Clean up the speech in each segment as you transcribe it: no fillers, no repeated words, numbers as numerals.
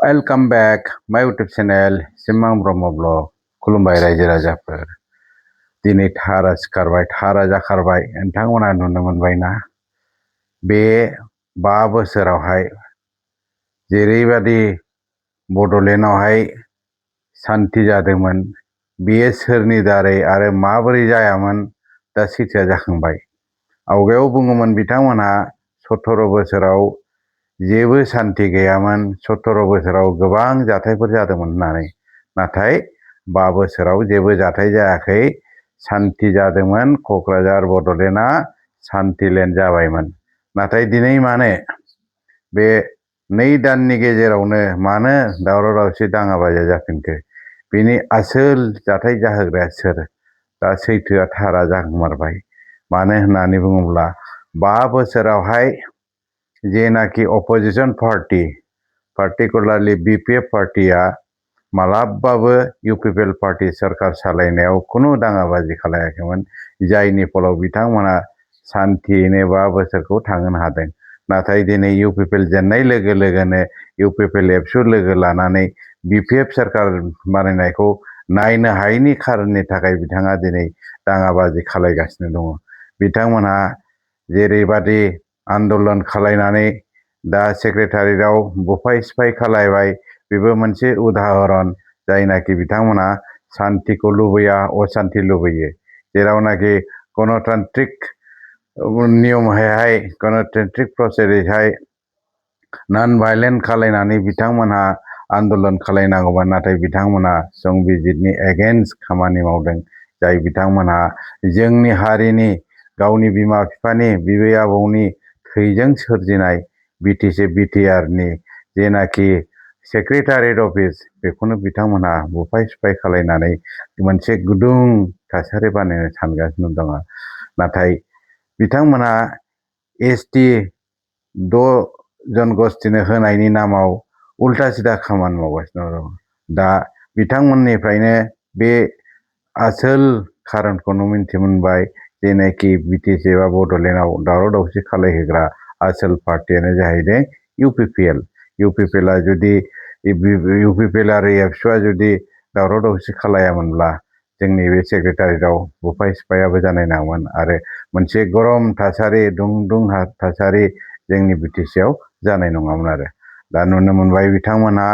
Welcome बेक माय YouTube channel सिमां Brahma blog. खुलुमबाय रायजो राजाफोर। दिनै थारा सिखारबाय, थारा जाखारबाय। नोंथांमोना नुनो मोनबायना बे 5 बोसोरावहाय जेरैबादि बड'लेण्डआवहाय सान्थि जादोंमोन, बेयो सोरनि दारै आरो माबोरै जायामोन दा सैथोआ जाखांबाय। आवगायाव बुङोमोन बिथांमोनहा 17 बोसोराव जेबो सान्थि गैयामोन, 17 बोसोराव गोबां जाथायफोर जादोंमोन होननानै। नाथाय 5 बोसोराव जेबो जाथाय जायाखै, सान्थि जादोंमोन। क'क्राझार बड'लेण्डआ सान्थिलेण्ड जाबायमोन। नाथाय दिनै मानो बे 2 दाननि गेजेरावनो मानो दावराव दावसि दाङाबाजिया जाफिनखो? बेनि आसोल जाथाय जाहोग्राया सोर? दा सैथोआ थारा जामारबाय। मानो होननानै बुङोब्ला 5 बोसोरावहाय जेनाखि अपोजिशन पार्टी, पार्टिकुलारलि BPF पार्टिया मालाबाबो UPPL पार्टी सरकार सालायनायाव खुनु दाङाबाजि खालायाखैमोन, जायनि फलाव बिथांमोना सान्थियैनो 5 बोसोरखौ थांहोनो हादों। नाथाय दिनै UPPL जेननाय लोगो लोगोनो UPPL एबसु लोगो लानानै BPF सरकार बानायनायखौ नायनो हायैनि खारननि थाखाय बिथाङा दिनै दाङाबाजि खालायगासिनो दङ। बिथांमोनहा जेरैबादि आन्दलन खालायनानै दा सेक्रेटारियेटआव बुफाय सिफाय खालायबाय, बेबो मोनसे उदाहरन। जायनाखि बिथांमोना सान्थिखौ लुबैया, असान्थि लुबैयो। जेरावनाखि गणतान्त्रिक नियमैहाय, गणतान्त्रिक प्रसेसैहाय नन भायलेन्ट खालायनानै बिथांमोनहा आन्दलन खालायनांगौमोन। नाथाय बिथांमोना संबिजितनि एगेन्स्ट खामानि मावदों। जाय बिथांमोनहा जोंनि हारिनि, गावनि बिमा बिफानि, बिबै आबौनि थैजों सोरजिनाय BTC-BTRनि जेनाखि सेक्रेटारियेट अफिस, बेखौनो बिथांमोनहा बुफाय सिफाय खालायनानै मोनसे गुदुं थासारि बानायनो सानगासिनो दङ। नाथाय बिथांमोनहा ST 6 जनगोष्ठीनो होनायनि नामाव उल्टा सिदा खामानि मावगासिनो दङ। दा बिथांमोननिफ्रायनो बे आसोल खारनखौनो मिथि मोनबाय। जेनाखि BTC बा बड'लेण्डआव दावराव दावसि खालायहोग्रा आसोल पार्टियानो जाहैदों UPPL। UPPLआ जुदि UPPL आरो एबसुआ जुदि दावराव दावसि खालायामोनब्ला जोंनि बे सेक्रेटारियेटआव बुफाय सिफायाबो जानाय नङामोन आरो मोनसे गरम थासारि, दुं थासारि जोंनि BTCआव जानाय नङामोन आरो। दा नुनो मोनबाय बिथांमोनहा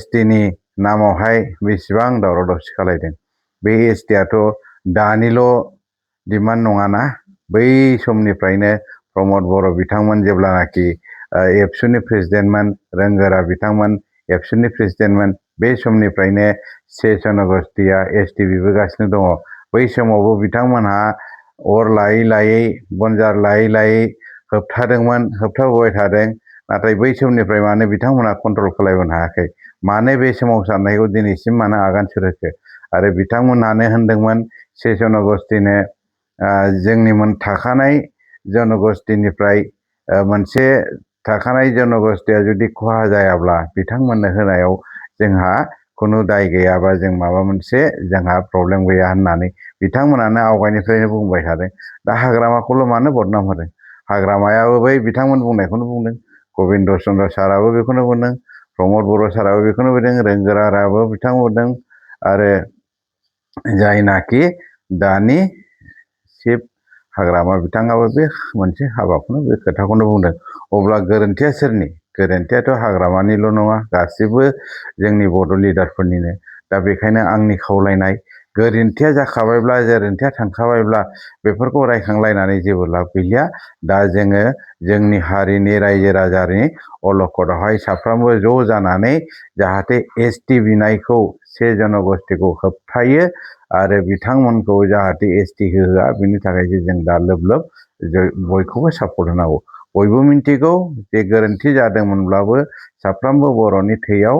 STनि नामावहाय बेसेबां दावराव दावसि खालायदों। बे STआथ' दानिल' डिमान्ड नङाना, बै समनिफ्रायनो प्रमद बर' बिथांमोन जेब्लानाखि एबसुनि प्रेसिडेन्टमोन, रोंगोरा बिथांमोन एबसुनि प्रेसिडेन्टमोन, बे समनिफ्रायनो 6 जनगोष्ठीया ST बिबोगासिनो दङ। बै समावबो बिथांमोनहा अर लायै लायै, बनजार लायै लायै होबथादोंमोन, होबथाबोबाय थादों। नाथाय बै समनिफ्राय मानो बिथांमोनहा कन्ट्रल खालायबोनो हायाखै? मानो बे सोमावसारनायखौ दिनैसिम मानो आगान सुरहोखो? आरो बिथांमोनहानो होनदोंमोन 6 जनगोष्ठीनो जोंनि थाखानाय जनगोष्ठीनिफ्राय मोनसे थाखानाय जनगोष्ठीया जुदि खहा जायाब्ला बिथांमोननो होनायाव जोंहा खुनु दाय गैया बा जों माबा मोनसे जोंहा प्रब्लेम गैया होननानै बिथांमोनानो आवगायनिफ्रायनो बुंबाय थादों। दा हाग्रामाखौल' मानो बदनाम होदों? हाग्रामायाबो बै बिथांमोन बुंनायखौनो बुंदों। गबिन्द चन्द्र साराबो बेखौनो बुंदों, प्रमद बर' साराबो बेखौनो बुंदों, रोंगोराबो बिथां बुंदों आरो जायनाखि दानि चिफ हाग्रामा बिथाङाबो बे मोनसे हाबाखौनो, बे खोथाखौनो बुंदों। अब्ला गोरोन्थिया सोरनि? गोरोन्थियाथ' हाग्रामानिल' नङा, गासिबो जोंनि बड' लिडारफोरनिनो। दा बेखायनो आंनि खावलायनाय, गोरोन्थिया जाखाबायब्ला, गोरोन्थिया थांखाबायब्ला बेफोरखौ रायखांलायनानै जेबो लाब गैलिया। दा जोङो जोंनि हारिनि रायजो राजानि अलखदावहाय साफ्रोमबो ज' जानानै जाहाथे ST बिनायखौ, 6 जनगोष्ठीखौ होबथायो आरो बिथांमोनखौ जाहाथे ST होआ, बिनि थाखायसो जों दा लोब लोब बयखौबो सापर्ट होनांगौ। बयबो मिन्थिगौ जे गोरोन्थि जादोंमोनब्लाबो साफ्रोमबो बर'नि थैयाव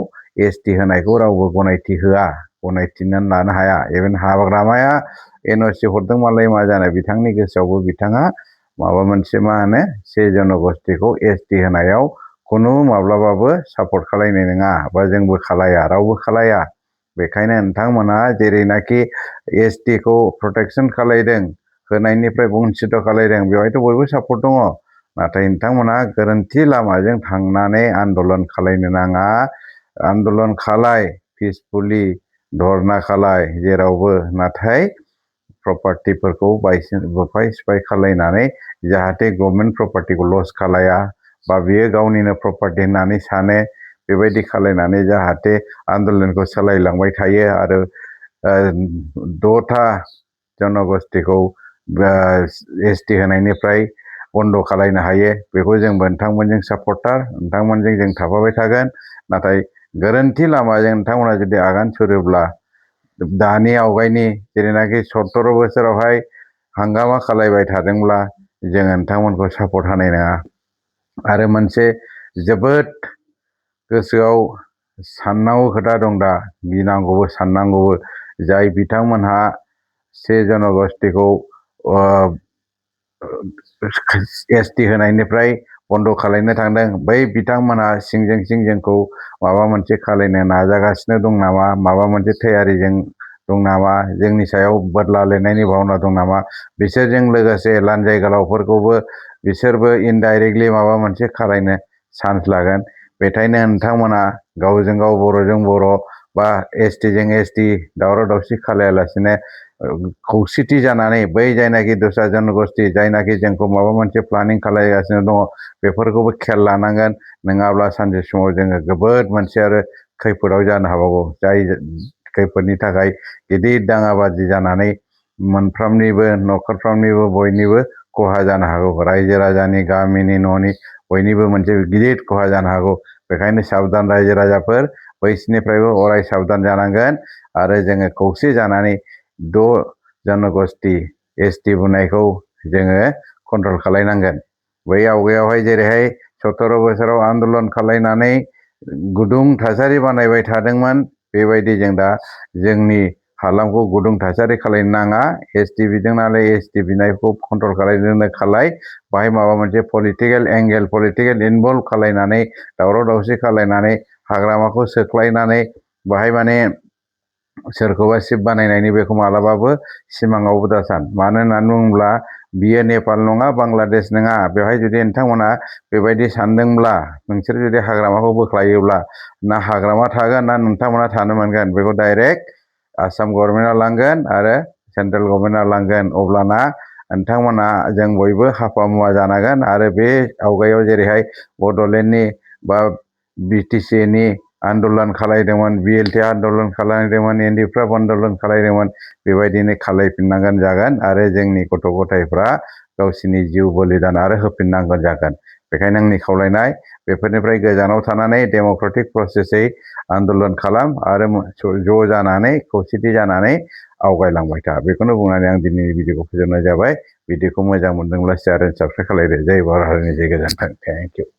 ST होनायखौ रावबो गनायथि होआ, गनायथिनानै लानो हाया। इभेन हाग्रामाया NOC हरदों मालाय मा जानो, बिथांनि गोसोआवबो बिथाङा माबा मोनसे 6 जनगोष्ठीखौ ST होनायाव खुनु माब्लाबाबो सापर्ट खालायनाय नङा, बा जोंबो खालाया, रावबो खालाया। बेखायनो नोंथांमोना जेरैनाखि STखौ प्रटेक्सन खालायदों, होनायनिफ्राय बन्सित खालायदों, बेवहायथ' बयबो सापर्ट दङ। नाथाय नोंथांमोना गोरोन्थि लामाजों थांनानै आन्दलन खालायनो नाङा। आन्दलन खालाय पिसफुलि धरना खालाय जेरावबो नाथाय प्रपार्टिफोरखौ बुफाय सिफाय खालायनानै जाहाथे गभर्नमेन्ट प्रपार्टिखौ लस खालाया बा बियो गावनिनो प्रपार्टि होननानै सानो बेबायदि खालायनानै जाहाथे आन्दलनखौ सालायलांबाय थायो आरो 6था जनगोष्ठीखौ एसटि होनायनिफ्राय बन्द खालायनो हायो बेखौ जों नोंथांमोनजों सापर्टार नोंथांमोनजों जों थाफाबाय थागोन नाथाय गोरोन्थि लामाजों नोंथांमोना जुदि आगान सुरोब्ला दानि आवगायनि जेरैनाखि 17 बोसोरावहाय हांगामा खालायबाय थादोंब्ला जोङो नोंथांमोनखौ सापर्ट होनाय नङा आरो मोनसे जोबोद गोसोआव साननांगौ खोथा दं दा गिनांगौबो साननांगौबो जाय बिथांमोनहा 1 जनगोष्ठीखौ एसटि होनायनिफ्राय बन्द खालायनो थांदों बै बिथांमोनहा सिंजों सिं जोंखौ माबा मोनसे खालायनो नाजागासिनो दं नामा माबा मोनसे तैयारिजों दं नामा जोंनि सायाव बदला लेनायनि भावना दं नामा बिसोरजों लोगोसे लान्जाय गोलावफोरखौबो बिसोरबो इनडाइरेक्टलि माबा मोनसे खालायनो चान्स लागोन बेखायनो नोंथांमोना गावजों गाव बर'जों बर' बा एसटिजों एसटि दावराव दावसि खालायालासिनो खौसेथि जानानै बै जायनाखि दस्रा जनगोष्ठी जायनाखि जोंखौ माबा मोनसे प्लानिं खालायगासिनो दङ बेफोरखौबो खेल लानांगोन नङाब्ला सानसे समाव जोङो जोबोद मोनसे आरो खैफोदाव जानो हागौ जाय खैफोदनि थाखाय गिदिर दाङाबाजि जानानै मोनफ्रोमनिबो न'खरफ्रोमनिबो बयनिबो खहा जानो हागौ रायजो राजानि गामिनि न'नि बयनिबो मोनसे गिदिर खहा जानो हागौ बेखायनो साबधान रायजो राजाफोर बैसोरनिफ्रायबो अराय साबधान जानांगोन आरो जोङो खौसे जानानै 6 जनगोष्ठी एसटि बुंनायखौ जोङो कन्ट्रल खालायनांगोन बै आवगायावहाय जेरैहाय 17 बोसोराव आन्दलन खालायनानै गुदुं थासारि बानायबाय थादोंमोन बेबायदि जों दा जोंनि हालामखौ गुदुं थासारि खालायनो नाङा एसटि बिदों नालाय एसटि बिनायखौ कन्ट्रल खालायनो खालाय बाहाय माबा मोनसे पलिटिकेल एंगेल पलिटिकेल इनभल्भ खालायनानै दावराव दावसि खालायनानै हाग्रामाखौ सोख्लायनानै बाहाय माने सोरखौबा सिफ बानायनायनि बेखौ मालाबाबो सिमाङावबो दासान मानो होननानै बुङोब्ला बियो नेपाल नङा बांलादेश नङा बेवहाय जुदि नोंथांमोना बेबायदि सानदोंब्ला नोंसोर जुदि हाग्रामाखौ बोख्लायोब्ला ना हाग्रामा थागोन ना नोंथांमोना थानो मोनगोन बेखौ डाइरेक्ट आसाम गभर्नमेन्टआ लांगोन आरो सेन्ट्रेल गभर्नमेन्टआ लांगोन अब्लाना नोंथांमोना जों बयबो हाफा मुवा जानांगोन आरो बे आवगायाव जेरैहाय बड'लेण्डनि बा बिटिसिनि आन्दलन खालायदोंमोन बिएलटि आन्दलन खालायदोंमोन एनडिएफबी आन्दलन खालायदोंमोन बेबायदिनो खालायफिननांगोन जागोन आरो जोंनि गथ' गथायफ्रा गावसिनि जिउ बलिदान आरो होफिननांगोन जागोन बेखायनो आंनि खावलायनाय बेफोरनिफ्राय गोजानाव थानानै डेम'क्रेटिक प्रसेसै आन्दलन खालाम आरो ज' जानानै खौसेथि जानानै आवगायलांबाय था बेखौनो बुंनानै आं दिनैनि भिडिअखौ फोजोबनाय जाबाय भिडिअखौ मोजां मोनदोंब्ला शेयार एन्ड साबस्क्राइब खालायदो जय बर' हारिनि जय गोजोन्थों थेंक इउ